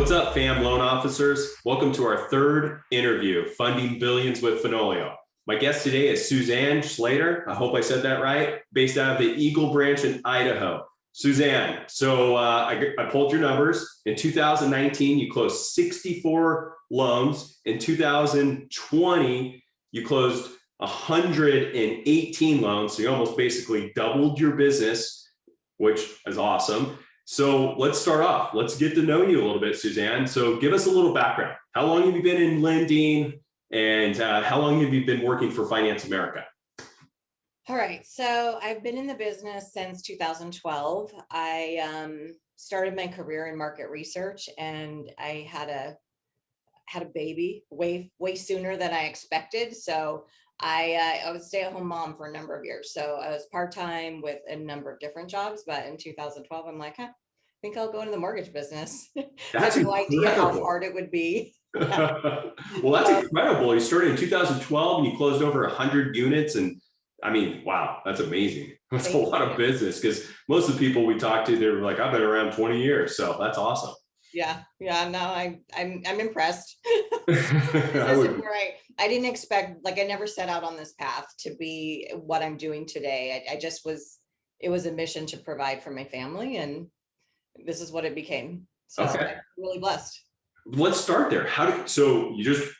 What's up, fam loan officers? Welcome to our third interview, Funding Billions with Fenoglio. My guest today is Susanne Schlador. I hope I said that right, based out of the Eagle branch in Idaho. Susanne, so I pulled your numbers. In 2019, you closed 64 loans. In 2020, you closed 118 loans. So you almost basically doubled your business, which is awesome. So let's start off. Let's get to know you a little bit, Susanne. So give us a little background. How long have you been in lending, and how long have you been working for Finance America? All right, so I've been in the business since 2012. I started my career in market research, and I had a baby way sooner than I expected. So I was a stay-at-home mom for a number of years. So I was part-time with a number of different jobs, but in 2012, I'm like, I think I'll go into the mortgage business. That's no idea how incredible. hard it would be. Well, that's incredible. You started in 2012 and you closed over 100 units. And I mean, wow, that's amazing. That's a lot of business, because most of the people we talk to, they're like, I've been around 20 years. So that's awesome. Yeah, no, I'm impressed. I I didn't expect, like, I never set out on this path to be what I'm doing today. I just it was a mission to provide for my family, and this is what it became. So Okay. I'm really blessed. Let's start there. So you just,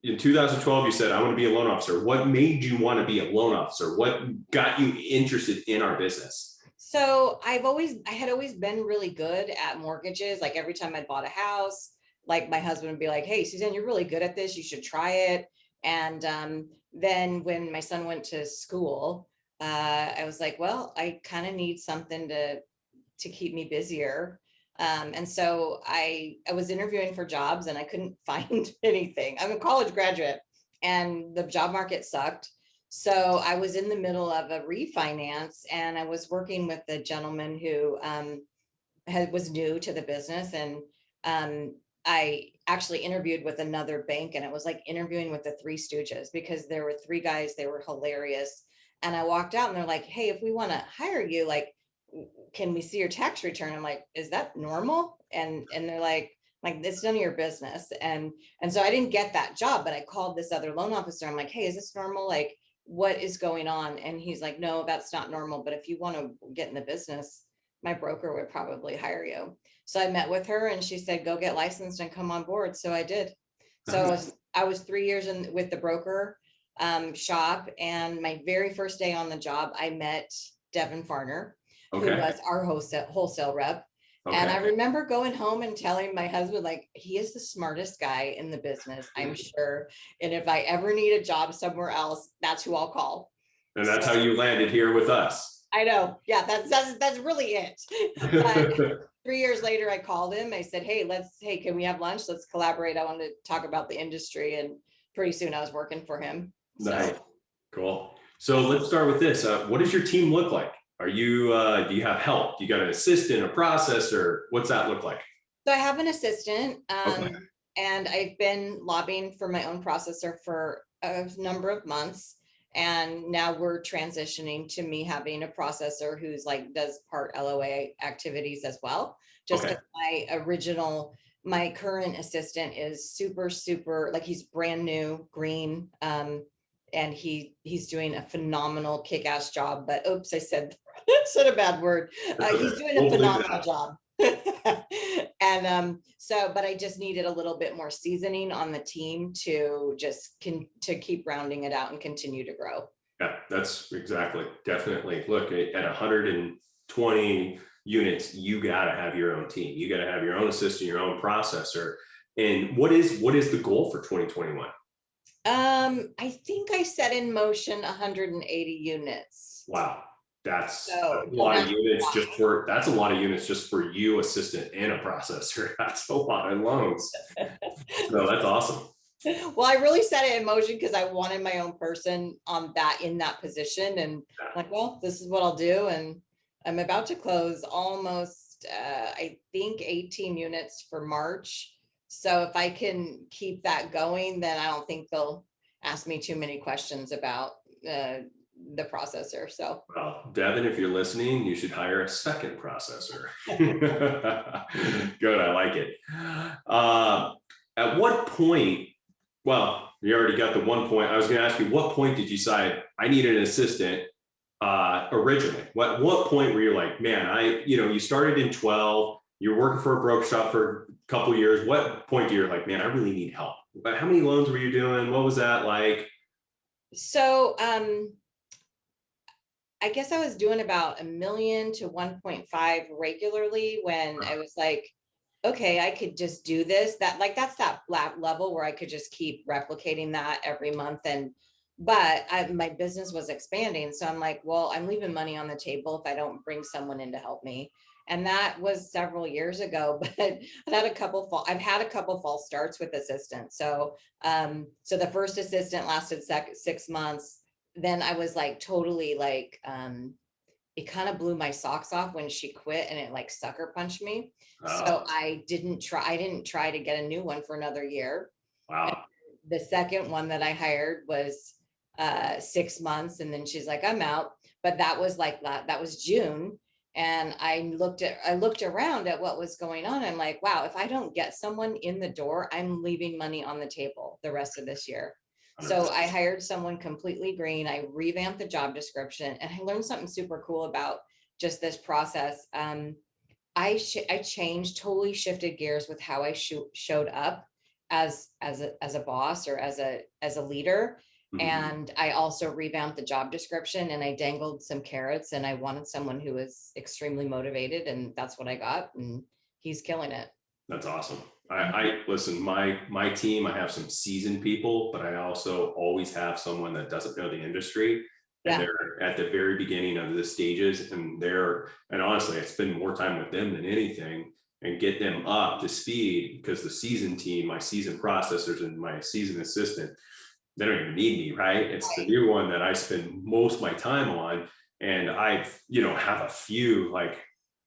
in 2012, you said, I want to be a loan officer. What made you want to be a loan officer? What got you interested in our business? So I had always been really good at mortgages. Like every time I bought a house, like my husband would be like, hey, Susanne, you're really good at this. You should try it. And then when my son went to school, I was like, well, I kind of need something to keep me busier. And so I was interviewing for jobs and I couldn't find anything. I'm a college graduate and the job market sucked. So I was in the middle of a refinance, and I was working with a gentleman who was new to the business. And I actually interviewed with another bank, and it was like interviewing with the Three Stooges, because there were three guys, they were hilarious. And I walked out and they're like, hey, if we want to hire you, like, can we see your tax return? I'm like, is that normal? And they're like, it's none of your business. And so I didn't get that job, but I called this other loan officer. I'm like, hey, is this normal? Like, what is going on? And he's like, no, that's not normal. But if you want to get in the business, my broker would probably hire you. So I met with her and she said, go get licensed and come on board. So I did. So I was 3 years in with the broker shop. And my very first day on the job, I met Devin Farner, who was our wholesale rep. Okay. And I remember going home and telling my husband, like, he is the smartest guy in the business, I'm sure. And if I ever need a job somewhere else, that's who I'll call. And that's how you landed here with us. I know. Yeah, that's really it. But 3 years later, I called him. I said, hey, can we have lunch? Let's collaborate. I wanted to talk about the industry. And pretty soon I was working for him. Nice. Cool. So let's start with this. What does your team look like? Are you, do you have help? Do you got an assistant, a processor? What's that look like? So I have an assistant, and I've been lobbying for my own processor for a number of months. And now we're transitioning to me having a processor who's like, does part LOA activities as well. Just as my current assistant is super, like, he's brand new, green. And he's doing a phenomenal kick-ass job, but oops, I said a bad word. He's doing a phenomenal job. And but I just needed a little bit more seasoning on the team to to keep rounding it out and continue to grow. Yeah, that's exactly, definitely. Look, at 120 units, you got to have your own team. You got to have your own assistant, your own processor. And what is the goal for 2021? I think I set in motion 180 units. Wow. That's a lot of units that's a lot of units just for you, assistant, and a processor. That's a lot of loans. So that's awesome. Well, I really set it in motion because I wanted my own person in that position. And like, well, this is what I'll do. And I'm about to close almost, I think 18 units for March. So if I can keep that going, then I don't think they'll ask me too many questions about the processor. So Well, Devin, if you're listening, you should hire a second processor. Good, I like it. At what point, well, you already got the one point. I was going to ask you, what point did you decide I need an assistant originally? What point were you like, man, you started in 12, you're working for a broker shop for a couple of years. What point do you like, man, I really need help? How many loans were you doing? What was that like? so I guess I was doing about 1 million to 1.5 regularly when I was like, okay, I could just do this. That's that level where I could just keep replicating that every month. But my business was expanding. So I'm like, well, I'm leaving money on the table if I don't bring someone in to help me. And that was several years ago, but I've had a couple false starts with assistants. So the first assistant lasted 6 months. Then I was like totally like it kind of blew my socks off when she quit, and it like sucker punched me. So Oh, I didn't try to get a new one for another year. And wow. the second one that I hired was 6 months, and then she's like, I'm out. But that was that was June. And I looked around at what was going on. I'm like, wow, if I don't get someone in the door, I'm leaving money on the table the rest of this year. So 100%. I hired someone completely green. I revamped the job description, and I learned something super cool about just this process. I changed, totally shifted gears with how I showed up as a boss or as a leader. Mhm. And I also revamped the job description, and I dangled some carrots, and I wanted someone who was extremely motivated, and that's what I got. And he's killing it. That's awesome. Mhm. I listen, my team, I have some seasoned people, but I also always have someone that doesn't know the industry, and Yeah. they're at the very beginning of the stages, and honestly, I spend more time with them than anything and get them up to speed, because the seasoned team, my seasoned processors and my seasoned assistant, they don't even need me, right? It's the Right. new one that I spend most of my time on. And have a few, like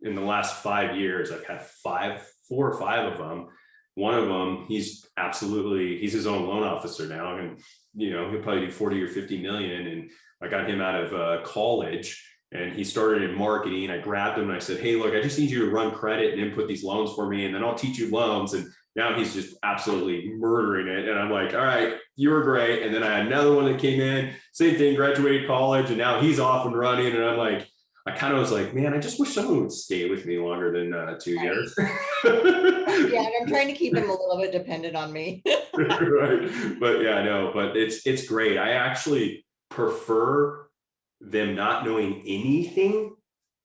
in the last 5 years, I've had 4 or 5 of them. One of them, he's his own loan officer now. And, he'll probably do 40 or 50 million. And I got him out of college, and he started in marketing. I grabbed him and I said, hey, look, I just need you to run credit and input these loans for me, and then I'll teach you loans. And now he's just absolutely murdering it. And I'm like, all right, you were great. And then I had another one that came in, same thing, graduated college, and now he's off and running. And I'm like, I kind of was like, man, I just wish someone would stay with me longer than 2 years. Right. Yeah, and I'm trying to keep him a little bit dependent on me. Right. But yeah, no, but it's great. I actually prefer them not knowing anything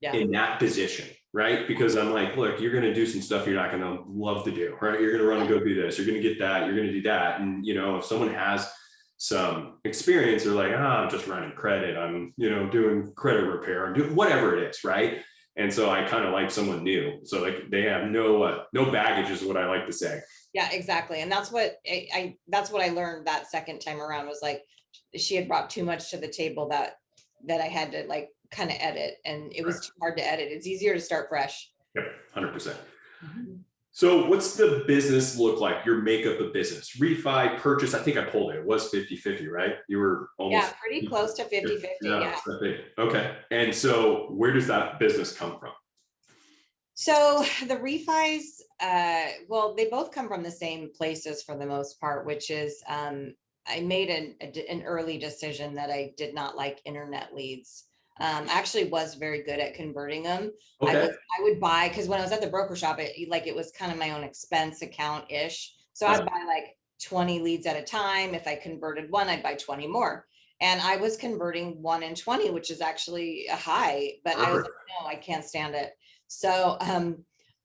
Yeah. in that position, right? Because I'm like, look, you're going to do some stuff you're not going to love to do, right? You're going to run and go do this. You're going to get that. You're going to do that. And, if someone has some experience, they're like, I'm just running credit. I'm, doing credit repair. I'm doing whatever it is, right? And so I kind of like someone new. So like they have no baggage is what I like to say. Yeah, exactly. And that's what that's what I learned that second time around, was like she had brought too much to the table that I had to like kind of edit, and it Right. was too hard to edit. It's easier to start fresh. Yep. 100%. Mhm. So what's the business look like? Your makeup of business, refi, purchase. I think I pulled it. It was 50-50, right? You were Yeah, almost. pretty close to 50-50. Yeah, Yeah. it's that big. Okay. And so where does that business come from? So the refis, well, they both come from the same places for the most part, which is I made an early decision that I did not like internet leads. I actually was very good at converting them. Okay. I would buy, because when I was at the broker shop, it was kind of my own expense account ish. So I'd buy like 20 leads at a time. If I converted one, I'd buy 20 more. And I was converting 1 in 20, which is actually a high, but I was Perfect. like, no, I can't stand it. So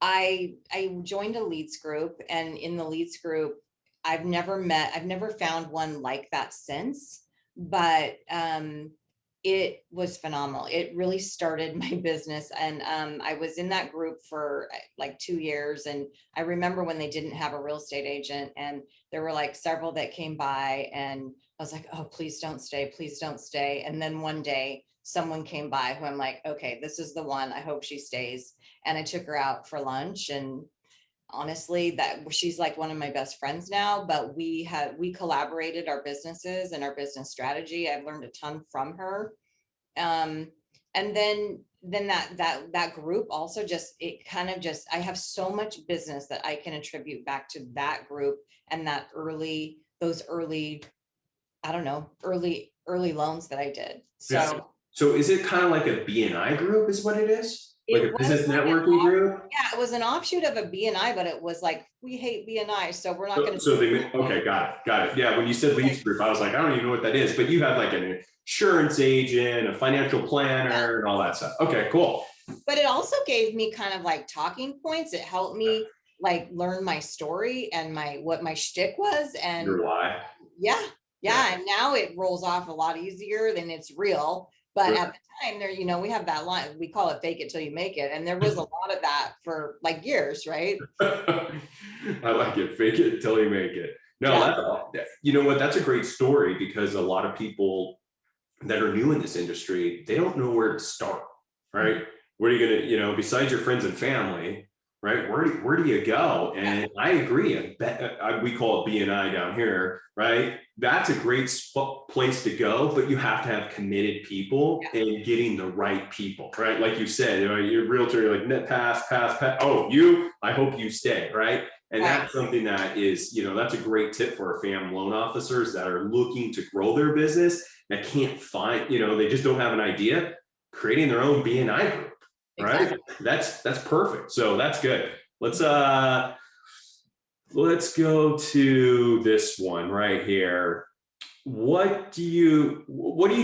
I joined a leads group, and in the leads group, I've never found one like that since, but it was phenomenal. It really started my business. And I was in that group for like 2 years. And I remember when they didn't have a real estate agent, and there were like several that came by, and I was like, oh, please don't stay, please don't stay. And then one day someone came by who I'm like, okay, this is the one. I hope she stays. And I took her out for lunch, and honestly, that she's like one of my best friends now. But we collaborated our businesses and our business strategy. I've learned a ton from her. And then that group also just, it kind of just, I have so much business that I can attribute back to that group and those early, I don't know, early loans that I did. Yeah. So So is it kind of like a BNI group is what it is? Like it a was business like networking group? yeah, it was an offshoot of a BNI, but it was like, we hate BNI, so we're not going to So do they, okay, got it. Yeah, when you said leads group, I was like, I don't even know what that is, but you have like an insurance agent, a financial planner, and all that stuff. Okay, cool. But it also gave me kind of like talking points. It helped me like learn my story and what my shtick was. And Your why. yeah. And now it rolls off a lot easier than it's real. But Good. at the time there, we have that line, we call it fake it till you make it. And there was a lot of that for like years, right? I like it. Fake it till you make it. No, Yeah. you know what? That's a great story because a lot of people that are new in this industry, they don't know where to start, right? Where are you going to, besides your friends and family, right? Where do you go? And I agree. We call it BNI down here, right? That's a great place to go, but you have to have committed people and getting the right people, right? Like you said, your realtor, you're like, net pass. Oh, I hope you stay, right? And that's something that is, that's a great tip for our FAM loan officers that are looking to grow their business that can't find, they just don't have an idea, creating their own BNI group, right? Exactly. That's perfect. So that's good. Let's go to this one right here. What do you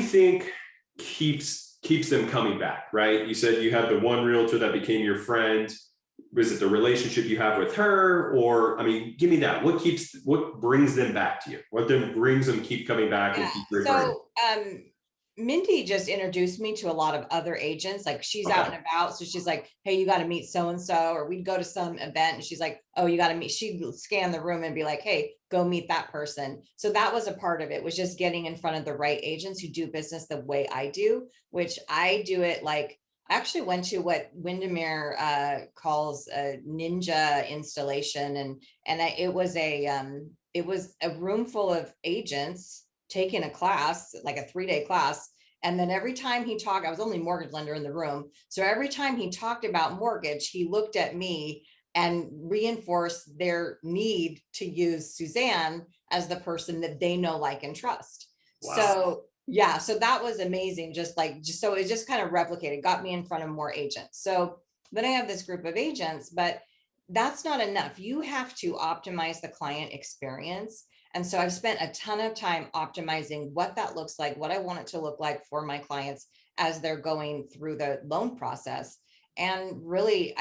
think keeps them coming back, right? You said you had the one realtor that became your friend. Was it the relationship you have with her? Or, I mean, give me that. What brings them back to you? What brings them keep coming back and keep referring? So Mindy just introduced me to a lot of other agents. Like she's out and about. So she's like, hey, you got to meet so-and-so, or we'd go to some event and she's like, oh, you got to meet, she'd scan the room and be like, hey, go meet that person. So that was a part of it, was just getting in front of the right agents who do business the way I do, which I do it like, I actually went to what Windermere calls a ninja installation. It was a room full of agents taking a class, like a 3-day class. And then every time he talked, I was only mortgage lender in the room. So every time he talked about mortgage, he looked at me and reinforced their need to use Susanne as the person that they know, like, and trust. Wow. So yeah, so that was amazing. So it just kind of replicated, got me in front of more agents. So then I have this group of agents, but that's not enough. You have to optimize the client experience. And so I've spent a ton of time optimizing what that looks like, what I want it to look like for my clients as they're going through the loan process. And really,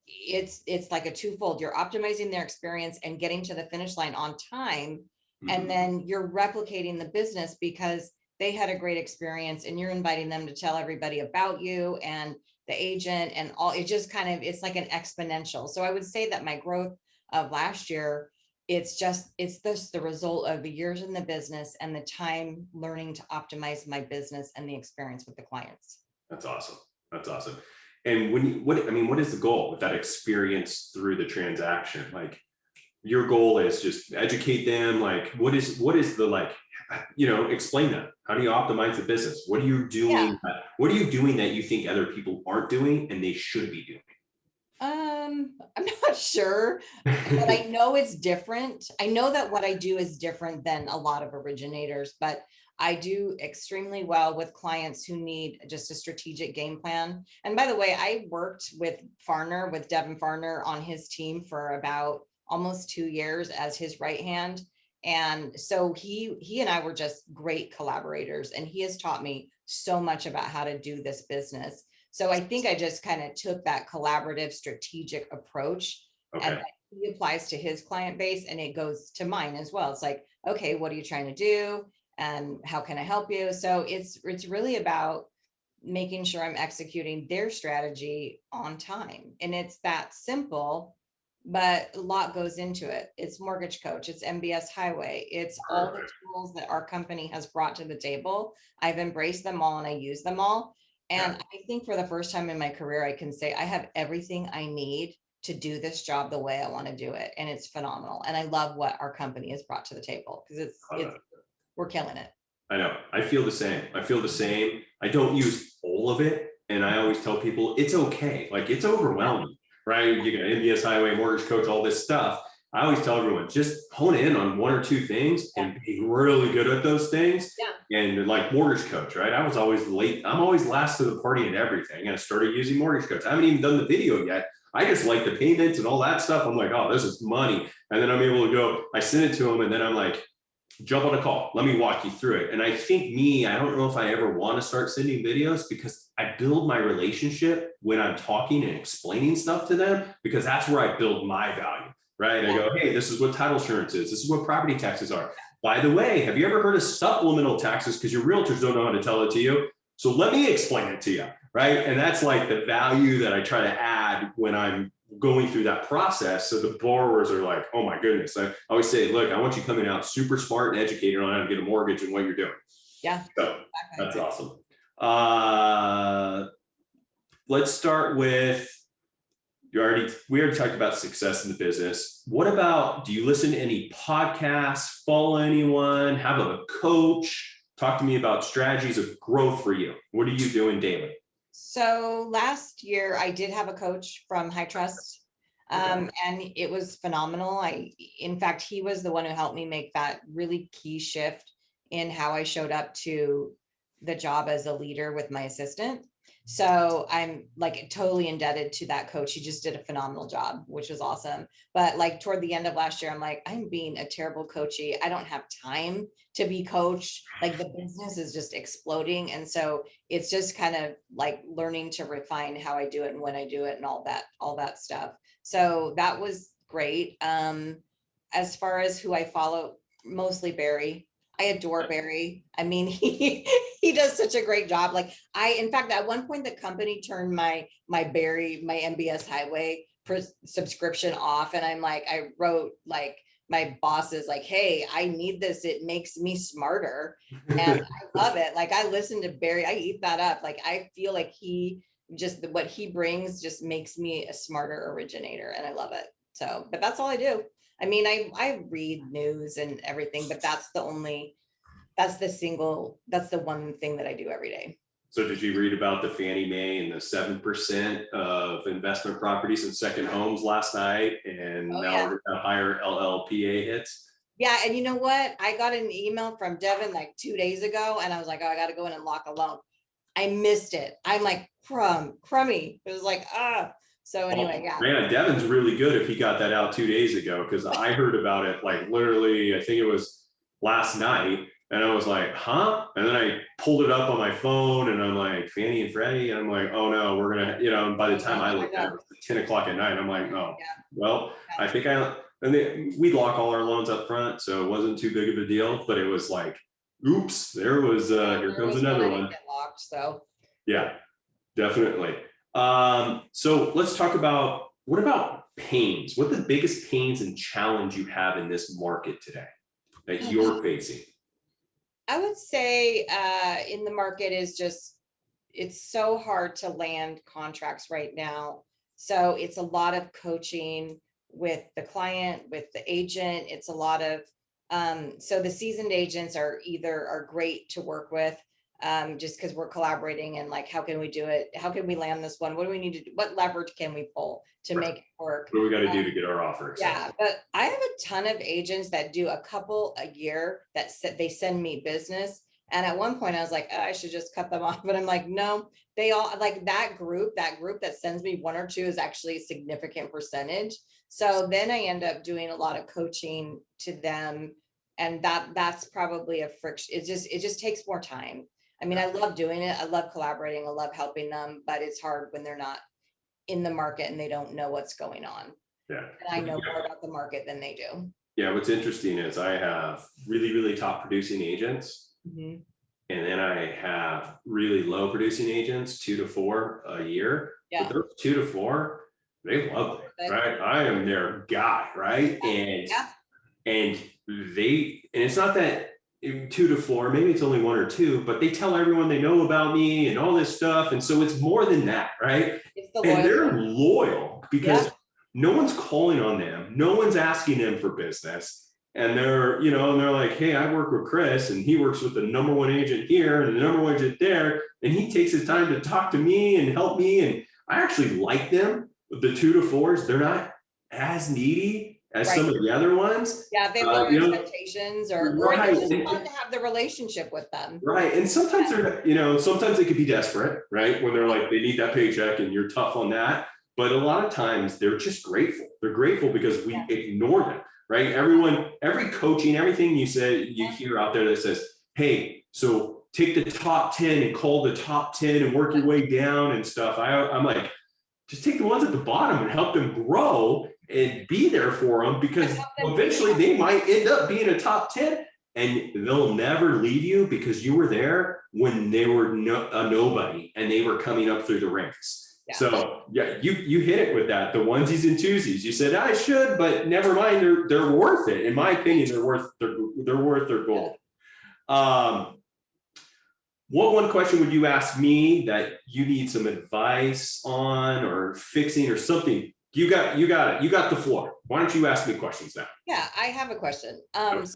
it's like a twofold. You're optimizing their experience and getting to the finish line on time. Mm-hmm. And then you're replicating the business because they had a great experience and you're inviting them to tell everybody about you and the agent and all. It just kind of, it's like an exponential. So I would say that my growth of last year, it's the result of the years in the business and the time learning to optimize my business and the experience with the clients. That's awesome. And what is the goal with that experience through the transaction? Like, your goal is just educate them. Like, what is the, like, explain that. How do you optimize the business? What are you doing? Yeah. What are you doing that you think other people aren't doing and they should be doing? I'm not sure, but I know it's different. I know that what I do is different than a lot of originators, but I do extremely well with clients who need just a strategic game plan. And by the way, I worked with Devin Farner on his team for about almost 2 years as his right hand. And so he and I were just great collaborators, and he has taught me so much about how to do this business. So I think I just kind of took that collaborative, strategic approach, and he applies to his client base and it goes to mine as well. It's like, okay, what are you trying to do? And how can I help you? So it's really about making sure I'm executing their strategy on time. And it's that simple, but a lot goes into it. It's Mortgage Coach, it's MBS Highway, it's all the tools that our company has brought to the table. I've embraced them all and I use them all. And I think for the first time in my career, I can say I have everything I need to do this job the way I want to do it. And it's phenomenal. And I love what our company has brought to the table because we're killing it. I know. I feel the same. I feel the same. I don't use all of it. And I always tell people it's okay. Like it's overwhelming, right? You got MBS Highway, mortgage coach, all this stuff. I always tell everyone just hone in on one or two things and be really good at those things. Yeah. And like mortgage coach, right? I was always late. I'm always last to the party and everything. And I started using mortgage coach. I haven't even done the video yet. I just like the payments and all that stuff. I'm like, oh, this is money. And then I'm able to go, I send it to them and then I'm like, jump on a call. Let me walk you through it. And I think I don't know if I ever want to start sending videos because I build my relationship when I'm talking and explaining stuff to them, because that's where I build my value, right? I go, hey, this is what title insurance is. This is what property taxes are. By the way, have you ever heard of supplemental taxes? Because your realtors don't know how to tell it to you. So let me explain it to you, right? And that's like the value that I try to add when I'm going through that process. So the borrowers are like, oh my goodness. I always say, look, I want you coming out super smart and educated on how to get a mortgage and what you're doing. Yeah. So that's awesome. Let's start with, we already talked about success in the business. What about, do you listen to any podcasts, follow anyone, have a coach? Talk to me about strategies of growth for you. What are you doing daily? So last year I did have a coach from High Trust, and it was phenomenal. In fact, he was the one who helped me make that really key shift in how I showed up to the job as a leader with my assistant. So I'm like totally indebted to that coach. He just did a phenomenal job, which was awesome. But like toward the end of last year, I'm like, I'm being a terrible coachee. I don't have time to be coached. Like the business is just exploding. And so it's just kind of like learning to refine how I do it and when I do it and all that stuff. So that was great. As far as who I follow, mostly Barry. I adore Barry. I mean, he does such a great job. Like in fact, at one point the company turned my MBS Highway subscription off. And I'm like, I wrote like my boss is like, hey, I need this. It makes me smarter. And I love it. Like I listen to Barry, I eat that up. Like I feel like what he brings just makes me a smarter originator. And I love it. So, but that's all I do. I mean, I read news and everything, but that's the one thing that I do every day. So did you read about the Fannie Mae and the 7% of investment properties and second homes last night? And now we're going to higher LLPA hits. Yeah. And you know what? I got an email from Devin like 2 days ago and I was like, oh, I got to go in and lock a loan. I missed it. I'm like, crummy. It was like, So anyway, yeah. Man, Devin's really good if he got that out 2 days ago, because I heard about it like literally, I think it was last night. And I was like, huh? And then I pulled it up on my phone and I'm like, Fannie and Freddie. And I'm like, oh no, we're going to, and by the time I looked at it, it was 10 o'clock at night. I'm like, oh, well, I think we lock all our loans up front. So it wasn't too big of a deal, but it was like, oops, there was, here comes another one. Locked, so. Yeah, definitely. So let's talk about, what about pains? What are the biggest pains and challenge you have in this market today that you're facing? I would say in the market is just, it's so hard to land contracts right now. So it's a lot of coaching with the client, with the agent. It's a lot of, so the seasoned agents are great to work with. Just because we're collaborating and like, how can we do it? How can we land this one? What do we need to do? What leverage can we pull to make it work? What do we got to do to get our offer accepted? Yeah, but I have a ton of agents that do a couple a year that they send me business. And at one point I was like, oh, I should just cut them off. But I'm like, no, they all like that group that sends me one or two is actually a significant percentage. So then I end up doing a lot of coaching to them. And that's probably a friction. It just takes more time. I mean, I love doing it. I love collaborating. I love helping them, but it's hard when they're not in the market and they don't know what's going on. Yeah. And I know more about the market than they do. Yeah. What's interesting is I have really, really top producing agents. Mm-hmm. And then I have really low producing agents, 2 to 4 a year. Yeah. But those 2 to 4, they love it, right? I am their guy, right? And it's not that 2 to 4, maybe it's only 1 or 2, but they tell everyone they know about me and all this stuff. And so it's more than that, right? And they're loyal because no one's calling on them. No one's asking them for business. and they're like, hey, I work with Chris and he works with the number one agent here and the number one agent there. And he takes his time to talk to me and help me. And I actually like them. The 2 to 4s, they're not as needy as Right. some of the other ones. Yeah, if they have lower You know, expectations, or right. it's just fun to have the relationship with them. Right. And sometimes sometimes they could be desperate, right? When they're like, they need that paycheck and you're tough on that. But a lot of times they're just grateful. They're grateful because we ignore them, right? Every coaching, everything you hear out there that says, hey, so take the top 10 and call the top 10 and work your way down and stuff. I'm like, just take the ones at the bottom and help them grow and be there for them, because eventually they might end up being a top 10. And they'll never leave you because you were there when they were a nobody and they were coming up through the ranks. Yeah. So yeah, you hit it with that. The onesies and twosies. You said I should, but never mind. They're worth it. In my opinion, they're worth their gold. What one question would you ask me that you need some advice on or fixing or something? You got it. You got the floor. Why don't you ask me questions now? Yeah, I have a question. As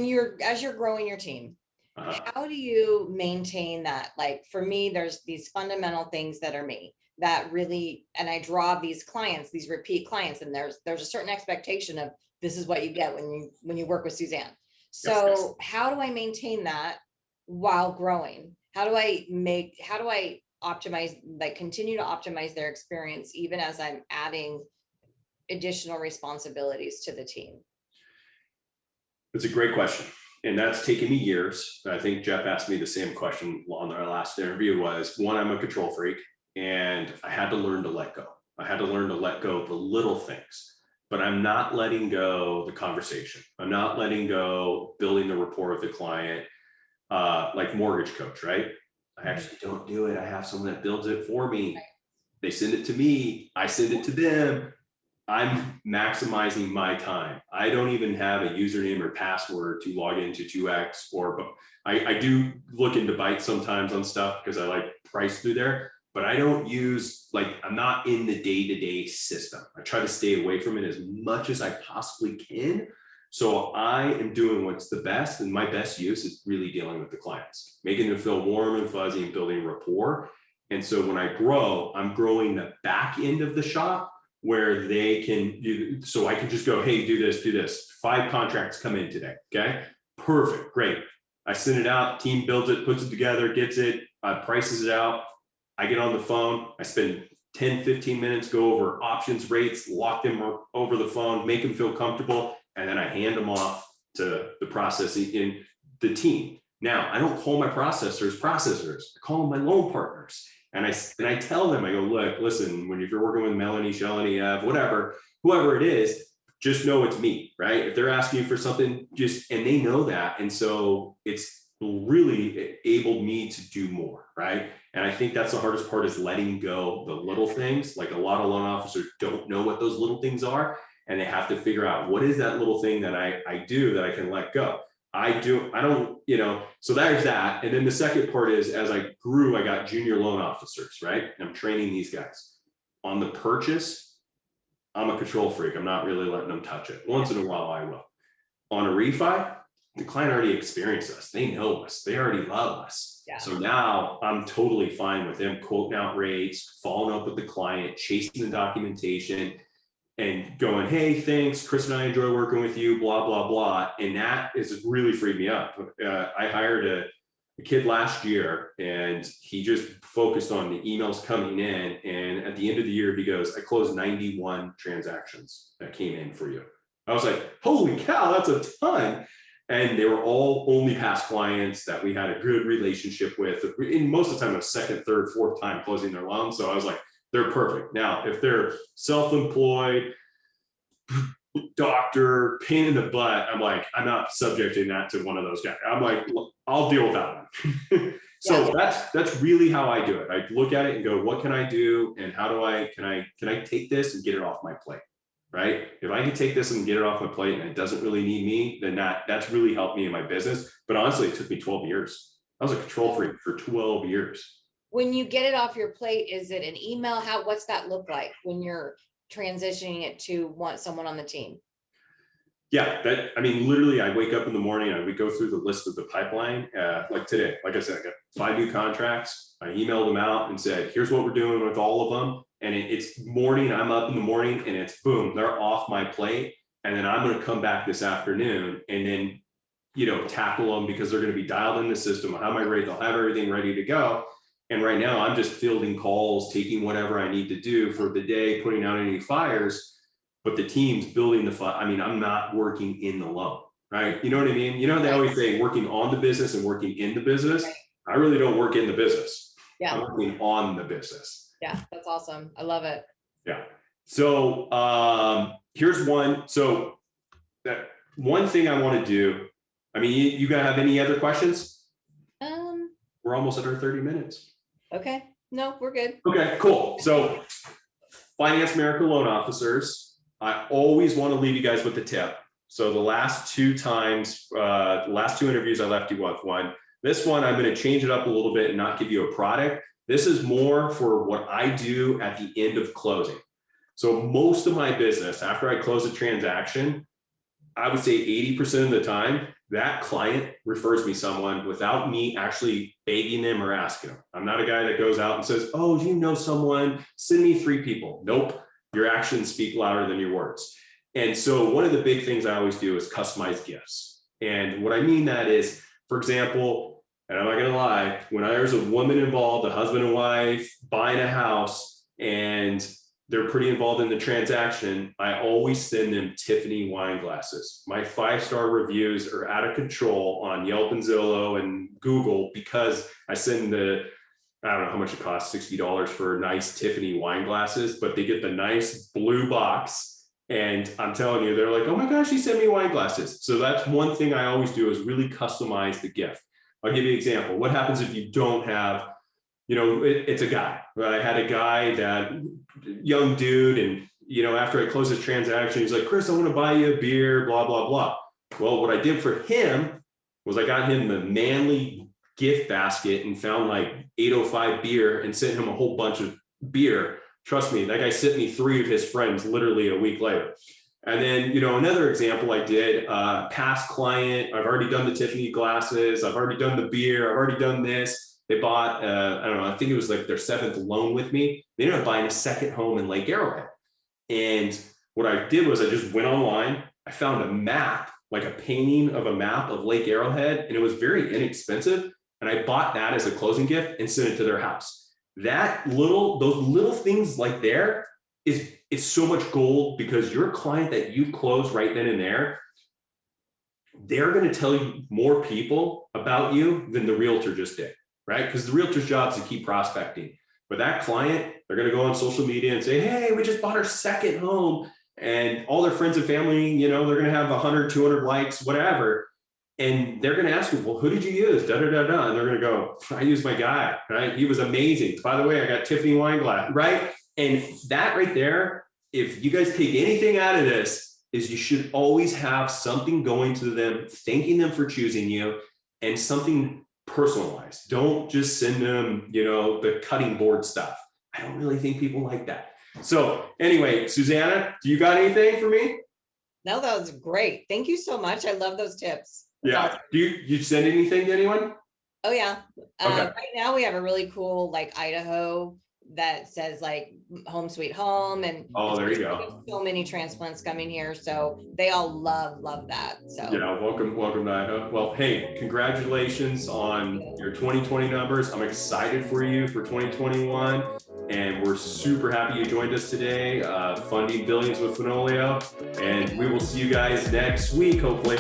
you're growing your team, how do you maintain that? Like for me, there's these fundamental things that are me that really, and I draw these clients, these repeat clients, and there's a certain expectation of this is what you get when you work with Susanne. So yes. How do I maintain that while growing? How do I optimize, like continue to optimize their experience, even as I'm adding additional responsibilities to the team? It's a great question. And that's taken me years. I think Jeff asked me the same question on our last interview. Was one, I'm a control freak and I had to learn to let go. I had to learn to let go of the little things, but I'm not letting go the conversation. I'm not letting go building the rapport with the client, like mortgage coach, right? I actually don't do it. I have someone that builds it for me. They send it to me. I send it to them. I'm maximizing my time. I don't even have a username or password to log into 2X, but I do look into Byte sometimes on stuff because I like price through there, but I don't use, I'm not in the day-to-day system. I try to stay away from it as much as I possibly can. So I am doing what's the best, and my best use is really dealing with the clients, making them feel warm and fuzzy and building rapport. And so when I grow, I'm growing the back end of the shop where they can do, so I can just go, hey, do this. 5 contracts come in today. Okay, perfect, great. I send it out, team builds it, puts it together, gets it, prices it out. I get on the phone, I spend 10, 15 minutes, go over options, rates, lock them over the phone, make them feel comfortable, and then I hand them off to the processing in the team. Now, I don't call my processors, I call them my loan partners. And I tell them, I go, look, listen, if you're working with Melanie, Shelly, whoever it is, just know it's me, right? If they're asking you for something, and they know that. And so it's really enabled me to do more, right? And I think that's the hardest part, is letting go the little things. Like a lot of loan officers don't know what those little things are. And they have to figure out, what is that little thing that I do that I can let go? I don't, so there's that. And then the second part is, as I grew, I got junior loan officers, right? And I'm training these guys. On the purchase, I'm a control freak. I'm not really letting them touch it. Once in a while, I will. On a refi, the client already experienced us. They know us. They already love us. Yeah. So now I'm totally fine with them quoting out rates, following up with the client, chasing the documentation, and going, hey, thanks, Chris and I enjoy working with you, blah, blah, blah. And that has really freed me up. I hired a kid last year, and he just focused on the emails coming in. And at the end of the year, he goes, I closed 91 transactions that came in for you. I was like, holy cow, that's a ton. And they were all only past clients that we had a good relationship with. And most of the time, a second, third, fourth time closing their loan. So I was like, they're perfect. Now, if they're self-employed, doctor, pain in the butt, I'm like, I'm not subjecting that to one of those guys. I'm like, look, I'll deal with that one. So that's really how I do it. I look at it and go, what can I do? And how do can I take this and get it off my plate? Right? If I can take this and get it off my plate and it doesn't really need me, then that's really helped me in my business. But honestly, it took me 12 years. I was a control freak for 12 years. When you get it off your plate, is it an email? What's that look like when you're transitioning it to someone on the team? Yeah, I mean, literally, I wake up in the morning and we go through the list of the pipeline. Like today, like I said, I got 5 new contracts. I emailed them out and said, here's what we're doing with all of them. And it's morning, I'm up in the morning and it's boom, they're off my plate. And then I'm going to come back this afternoon and then, tackle them because they're going to be dialed in the system. I'll have my rate, they'll have everything ready to go. And right now I'm just fielding calls, taking whatever I need to do for the day, putting out any fires. But the team's building I mean, I'm not working in the loan, right? You know what I mean? They always say working on the business and working in the business. I really don't work in the business. Yeah. I'm working on the business. Yeah, that's awesome. I love it. Yeah. So here's one. So that one thing I want to do. I mean, you guys have any other questions? We're almost at our 30 minutes. Okay. No, we're good. Okay, cool. So Finance Miracle Loan Officers, I always want to leave you guys with a tip. So the last 2 times, the last 2 interviews, I left you with one. This one, I'm going to change it up a little bit and not give you a product. This is more for what I do at the end of closing. So most of my business, after I close a transaction, I would say 80% of the time, that client refers me someone without me actually begging them or asking them. I'm not a guy that goes out and says, oh, do you know someone? Send me 3 people. Nope. Your actions speak louder than your words. And so one of the big things I always do is customize gifts. And what I mean that is, for example, and I'm not going to lie, when there's a woman involved, a husband and wife buying a house, and they're pretty involved in the transaction, I always send them Tiffany wine glasses. My 5-star reviews are out of control on Yelp and Zillow and Google because I send I don't know how much it costs, $60 for nice Tiffany wine glasses, but they get the nice blue box. And I'm telling you, they're like, oh my gosh, you sent me wine glasses. So that's one thing I always do is really customize the gift. I'll give you an example. What happens if you don't have, it's a guy. I had a guy, that young dude, and after I closed his transaction, he's like, Chris, I want to buy you a beer, blah, blah, blah. Well, what I did for him was I got him the manly gift basket and found like 805 beer and sent him a whole bunch of beer. Trust me, that guy sent me 3 of his friends literally a week later. And then, another example I did, past client, I've already done the Tiffany glasses, I've already done the beer, I've already done this. They bought, I don't know, I think it was like their 7th loan with me. They ended up buying a second home in Lake Arrowhead. And what I did was I just went online, I found a map, like a painting of a map of Lake Arrowhead, and it was very inexpensive. And I bought that as a closing gift and sent it to their house. Those little things like there it's so much gold, because your client that you close right then and there, they're going to tell you more people about you than the realtor just did, right? Because the realtor's job is to keep prospecting. But that client, they're going to go on social media and say, hey, we just bought our second home. And all their friends and family, they're going to have 100, 200 likes, whatever. And they're going to ask you, well, who did you use? Da, da, da, da. And they're going to go, I used my guy, right? He was amazing. By the way, I got Tiffany wine glass, right? And that right there, if you guys take anything out of this, is you should always have something going to them, thanking them for choosing you, and something personalized. Don't just send them, the cutting board stuff. I don't really think people like that. So anyway, Susanna, do you got anything for me? No, that was great. Thank you so much. I love those tips. That's awesome. Do you send anything to anyone? Oh yeah. Okay. Right now we have a really cool Idaho that says home sweet home, and there you go. So many transplants coming here, so they all love that. So yeah, welcome to Idaho. Well, hey, congratulations on your 2020 numbers. I'm excited for you for 2021, and we're super happy you joined us today. Funding Billions with Fenoglio, and we will see you guys next week, hopefully.